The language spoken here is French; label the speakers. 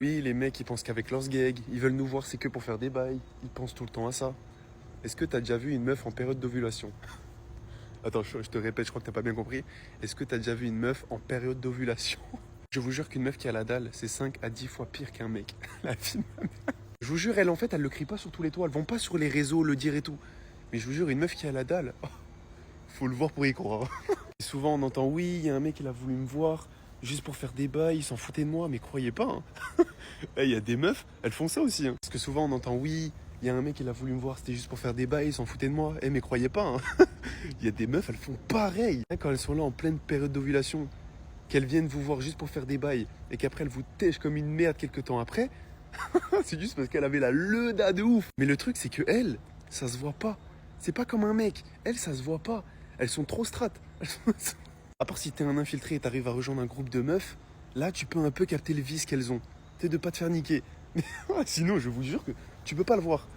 Speaker 1: Oui, les mecs, ils pensent qu'avec leurs gags, ils veulent nous voir, c'est que pour faire des bails. Ils pensent tout le temps à ça. Est-ce que t'as déjà vu une meuf en période d'ovulation? Attends, je te répète, je crois que t'as pas bien compris. Est-ce que t'as déjà vu une meuf en période d'ovulation? Je vous jure qu'une meuf qui a la dalle, c'est 5 à 10 fois pire qu'un mec. La fille. Je vous jure, elle, en fait, elle le crie pas sur tous les toits. Elles vont pas sur les réseaux le dire et tout. Mais je vous jure, une meuf qui a la dalle, oh, faut le voir pour y croire. Et souvent, on entend, oui, il y a un mec, il a voulu me voir juste pour faire des bails, il s'en foutait de moi, mais croyez pas, hein. Il y a des meufs, elles font ça aussi, hein. Parce que souvent, on entend, oui, il y a un mec, il a voulu me voir, c'était juste pour faire des bails, il s'en foutait de moi. Mais croyez pas, hein. Il y a des meufs, elles font pareil. Quand elles sont là en pleine période d'ovulation, qu'elles viennent vous voir juste pour faire des bails, et qu'après, elles vous tèchent comme une merde quelques temps après, c'est juste parce qu'elle avait la leda de ouf. Mais le truc, c'est que elles, ça se voit pas. C'est pas comme un mec. Elles, ça se voit pas. Elles sont trop strates. À part si t'es un infiltré et t'arrives à rejoindre un groupe de meufs, là, tu peux un peu capter le vice qu'elles ont. T'es de pas te faire niquer. Mais sinon, je vous jure que tu peux pas le voir.